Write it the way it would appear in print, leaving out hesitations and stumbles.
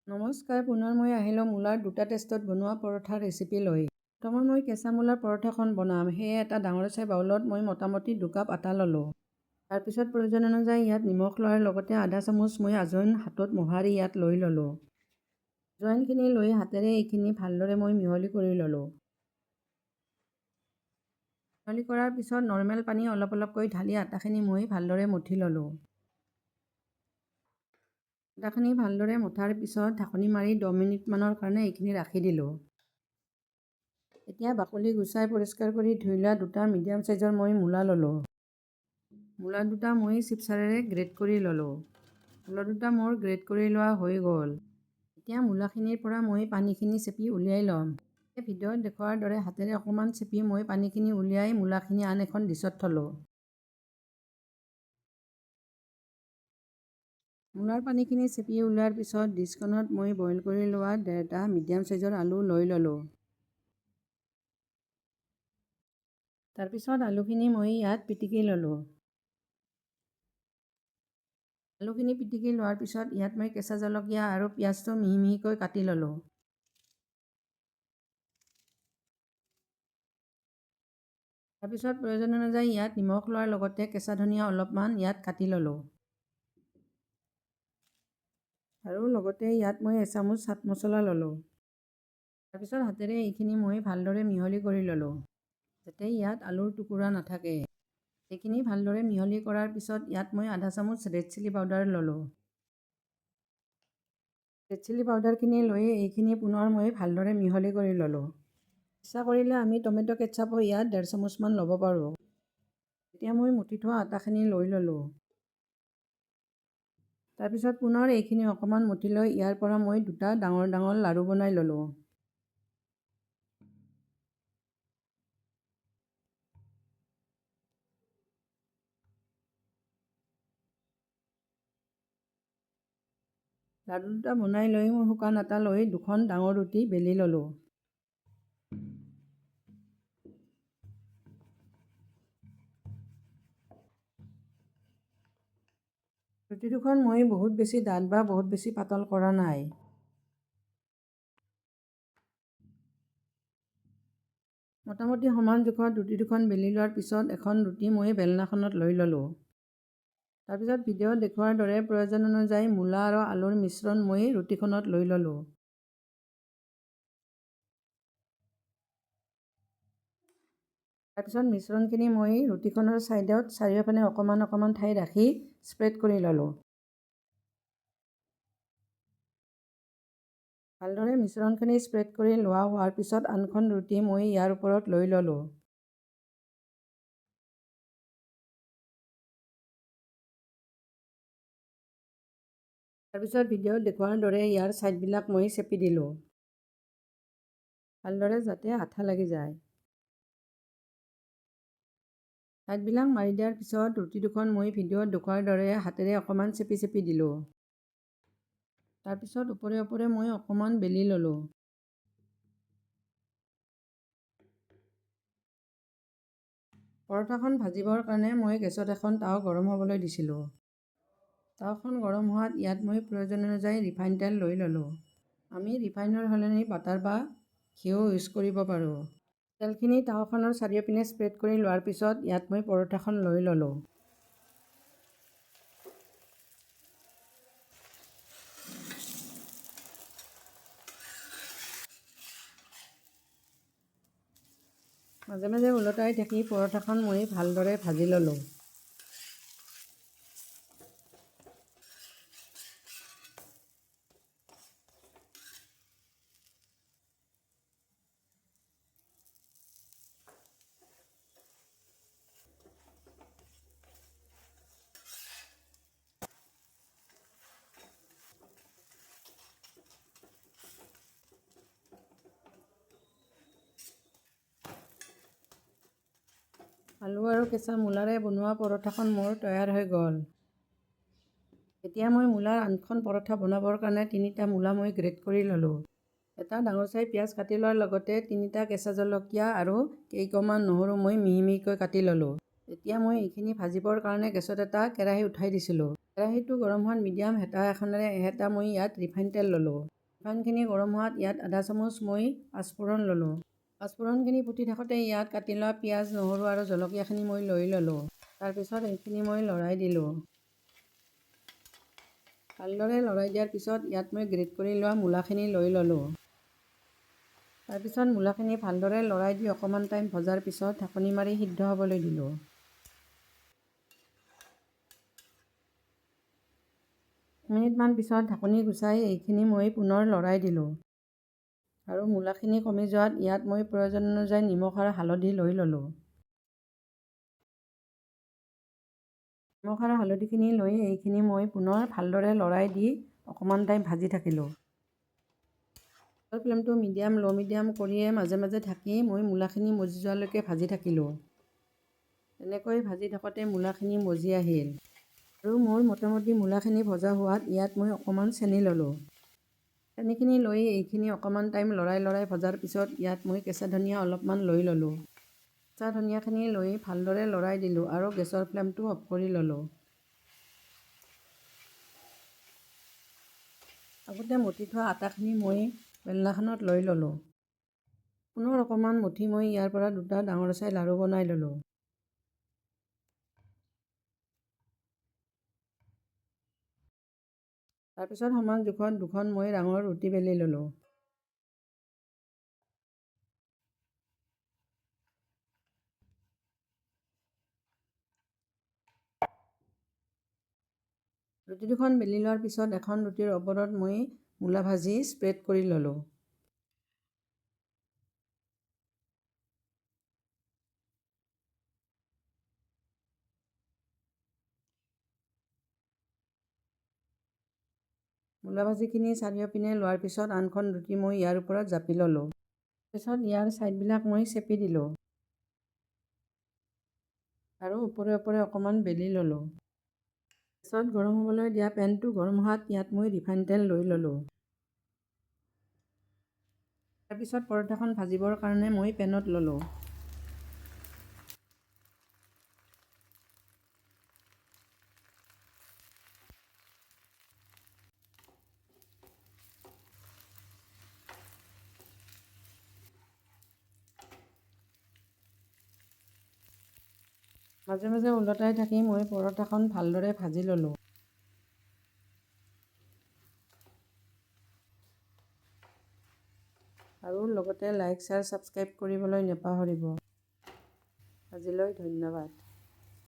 নমস্কাৰ, পুনৰ মই আহিলোঁ মূলাৰ দুটা টেষ্টত বনোৱা পৰঠাৰ ৰেচিপি লৈ। প্ৰথমে মই কেঁচা মূলাৰ পৰঠাখন বনাম। সেয়ে এটা ডাঙৰ চাই বাউলত মই মোটামুটি 2 কাপ আটা ল'লোঁ। তাৰপিছত প্ৰয়োজন অনুযায়ী ইয়াত নিমখ লোৱাৰ লগতে আধা চামুচ মই আজৱাইন হাতত মোহাৰি ইয়াত লৈ ল'লোঁ। আজৱাইনখিনি লৈ হাতেৰে এইখিনি ভালদৰে মই মিহলি কৰি ল'লোঁ। মিহলি কৰাৰ পিছত নৰ্মেল পানী অলপ অলপকৈ ঢালি আটাখিনি মই ভালদৰে মঠি ল'লোঁ। আটাখিনি ভালদৰে মঠাৰ পিছত ঢাকনি মাৰি 10 মিনিটমানৰ কাৰণে এইখিনি ৰাখি দিলোঁ। এতিয়া বাকলি গুচাই পৰিষ্কাৰ কৰি ধুই লোৱা দুটা মিডিয়াম চাইজৰ মই মূলা ল'লোঁ। মূলা দুটা মই চিপচাৰেৰে গ্ৰেট কৰি ল'লোঁ। মূলা দুটা মোৰ গ্ৰেট কৰি লোৱা হৈ গ'ল। এতিয়া মূলাখিনিৰ পৰা মই পানীখিনি চেপি উলিয়াই ল'ম। ভিডিঅ'ত দেখুওৱাৰ দৰে হাতেৰে অকণমান চেপি মই পানীখিনি উলিয়াই মূলাখিনি আন এখন ডিছত থলোঁ। মূলাৰ পানীখিনি চেপি ওলোৱাৰ পিছত ডিছখনত মই বইল কৰি লোৱা 1.5টা মিডিয়াম চাইজৰ আলু লৈ ল'লোঁ। তাৰপিছত আলুখিনি মই ইয়াত পিটিকি ল'লোঁ। আলুখিনি পিটিকি লোৱাৰ পিছত ইয়াত মই কেঁচা জলকীয়া আৰু পিঁয়াজটো মিহি মিহিকৈ কাটি ল'লোঁ। তাৰপিছত প্ৰয়োজন অনুযায়ী ইয়াত নিমখ লোৱাৰ লগতে কেঁচা ধনিয়া অলপমান ইয়াত কাটি ল'লোঁ। আৰু লগতে ইয়াত মই এচামুচ চাট মছলা ল'লোঁ। তাৰপিছত হাতেৰে এইখিনি মই ভালদৰে মিহলি কৰি ল'লোঁ, যাতে ইয়াত আলুৰ টুকুৰা নাথাকে। এইখিনি ভালদৰে মিহলি কৰাৰ পিছত ইয়াত মই আধা চামুচ ৰেড চিলি পাউডাৰ ল'লোঁ। ৰেড চিলি পাউডাৰখিনি লৈ এইখিনি পুনৰ মই ভালদৰে মিহলি কৰি ল'লোঁ। ইচ্ছা কৰিলে আমি টমেটো কেটচাপো ইয়াত 1.5 চামুচমান ল'ব পাৰোঁ। এতিয়া মই মুঠি থোৱা আটাখিনি লৈ ল'লোঁ। তাৰপিছত পুনৰ এইখিনি অকণমান মঠি লৈ ইয়াৰ পৰা মই দুটা ডাঙৰ ডাঙৰ লাড়ু বনাই ল'লোঁ। লাড়ু দুটা বনাই লৈ মই শুকান আটা লৈ দুখন ডাঙৰ ৰুটি বেলি ল'লোঁ। ৰুটি দুখন মই বহুত বেছি ডাঠ বা বহুত বেছি পাতল কৰা নাই। মোটামুটি সমান জোখত ৰুটি দুখন বেলি লোৱাৰ পিছত এখন ৰুটি মই বেলনাখনত লৈ ল'লোঁ। তাৰপিছত ভিডিঅ'ত দেখুওৱাৰ দৰে প্ৰয়োজন অনুযায়ী মূলা আৰু আলুৰ মিশ্ৰণ মই ৰুটিখনত লৈ ল'লোঁ। তাৰপিছত মিশ্ৰণখিনি মই ৰুটিখনৰ ছাইডত চাৰিওফালে অকণমান অকণমান ঠাই ৰাখি স্প্ৰেড কৰি ল'লোঁ। ভালদৰে মিশ্ৰণখিনি স্প্ৰেড কৰি লোৱা হোৱাৰ পিছত আনখন ৰুটি মই ইয়াৰ ওপৰত লৈ ল'লোঁ। তাৰপিছত ভিডিঅ'ত দেখুওৱাৰ দৰে ইয়াৰ ছাইডবিলাক মই চেপি দিলোঁ, ভালদৰে যাতে আঠা লাগি যায়। ছাইডবিলাক মাৰি দিয়াৰ পিছত ৰুটি দুখন মই ভিডিঅ'ত দেখুওৱাৰ দৰে হাতেৰে অকণমান চেপি চেপি দিলোঁ। তাৰপিছত ওপৰে ওপৰে মই অকণমান বেলি ল'লোঁ। পৰঠাখন ভাজিবৰ কাৰণে মই গেছত এখন টাৱা গৰম হ'বলৈ দিছিলোঁ। টাৱাখন গৰম হোৱাত ইয়াত মই প্ৰয়োজন অনুযায়ী ৰিফাইন তেল লৈ ল'লোঁ। আমি ৰিফাইনৰ সলনি বাটাৰ বা ঘিউ ইউজ কৰিব পাৰোঁ। তেলখিনি টাৱাখনৰ চাৰিওপিনে স্প্ৰেড কৰি লোৱাৰ পিছত ইয়াত মই পৰঠাখন লৈ ল'লোঁ। মাজে মাজে ওলটাই থাকি পৰঠাখন মই ভালদৰে ভাজি ল'লোঁ। আলু আৰু কেঁচা মূলাৰে বনোৱা পৰঠাখন মোৰ তৈয়াৰ হৈ গ'ল। এতিয়া মই মূলাৰ আনখন পৰঠা বনাবৰ কাৰণে 3টা মূলা মই গ্ৰেট কৰি ল'লোঁ। এটা ডাঙৰ চাই পিঁয়াজ কাটি লোৱাৰ লগতে 3টা কেঁচা জলকীয়া আৰু কেইকমান নহৰু মই মিহি মিহিকৈ কাটি ল'লোঁ। এতিয়া মই এইখিনি ভাজিবৰ কাৰণে গেছত এটা কেৰাহী উঠাই দিছিলোঁ। কেৰাহীটো গৰম হোৱাত মিডিয়াম হেতা এখনেৰে মই ইয়াত ৰিফাইন তেল ল'লোঁ। ৰিফাইনখিনি গৰম হোৱাত ইয়াত আধা চামুচ মই পাঁচফোৰণ ল'লোঁ। পাঁচফোৰণখিনি ফুটি থাকোঁতে ইয়াত কাটি লোৱা পিঁয়াজ, নহৰু আৰু জলকীয়াখিনি মই লৈ ল'লোঁ। তাৰপিছত এইখিনি মই লৰাই দিলোঁ। ভালদৰে লৰাই দিয়াৰ পিছত ইয়াত মই গ্ৰেট কৰি লোৱা মূলাখিনি লৈ ল'লোঁ। তাৰপিছত মূলাখিনি ভালদৰে লৰাই দি অকণমান টাইম ভজাৰ পিছত ঢাকনি মাৰি সিদ্ধ হ'বলৈ দিলোঁ। মিনিটমান পিছত ঢাকনি গুচাই এইখিনি মই পুনৰ লৰাই দিলোঁ। আৰু মূলাখিনি কমি যোৱাত ইয়াত মই প্ৰয়োজন অনুযায়ী নিমখ আৰু হালধি লৈ ল'লোঁ। নিমখ আৰু হালধিখিনি লৈ এইখিনি মই পুনৰ ভালদৰে লৰাই দি অকণমান টাইম ভাজি থাকিলোঁ। গেছৰ ফ্লেমটো ল' মিডিয়াম কৰিয়ে মাজে মাজে ঢাকি মই মূলাখিনি মজি যোৱালৈকে ভাজি থাকিলোঁ। এনেকৈ ভাজি থাকোঁতে মূলাখিনি মজি আহিল। আৰু মোৰ মোটামুটি মূলাখিনি ভজা হোৱাত ইয়াত মই অকণমান চেনি ল'লোঁ। চেনিখিনি লৈ এইখিনি অকণমান টাইম লৰাই ভজাৰ পিছত ইয়াত মই কেঁচা ধনিয়া অলপমান লৈ ল'লোঁ। কেঁচা ধনিয়াখিনি লৈ ভালদৰে লৰাই দিলোঁ আৰু গেছৰ ফ্লেমটো অফ কৰি ল'লোঁ। আগতে মঠি থোৱা আটাখিনি মই বেলনাখনত লৈ ল'লোঁ। পুনৰ অকণমান মঠি মই ইয়াৰ পৰা দুটা ডাঙৰ চাই লাড়ু বনাই ল'লোঁ। তাৰপিছত সমান জোখত দুখন মই ডাঙৰ ৰুটি বেলি ল'লোঁ। ৰুটি দুখন বেলি লোৱাৰ পিছত এখন ৰুটিৰ ওপৰত মই মূলা ভাজি স্প্ৰেড কৰি ল'লোঁ। মূলা ভাজিখিনি চাৰিওপিনে লোৱাৰ পিছত আনখন ৰুটি মই ইয়াৰ ওপৰত জাপি ল'লোঁ। তাৰপিছত ইয়াৰ ছাইডবিলাক মই চেপি দিলোঁ। আৰু ওপৰে ওপৰে অকণমান বেলি ল'লোঁ। গেছত গৰম হ'বলৈ দিয়া পেনটো গৰম হোৱাত ইয়াত মই ৰিফাইন তেল লৈ ল'লোঁ। তাৰপিছত পৰঠাখন ভাজিবৰ কাৰণে মই পেনত ল'লোঁ। মাজে মাজে ওলটাই থাকি মই পৰঠাখন ভালদৰে ভাজি ল'লোঁ। আৰু লগতে লাইক, শ্বেয়াৰ, ছাবস্ক্ৰাইব কৰিবলৈ নাপাহৰিব। আজিলৈ ধন্যবাদ।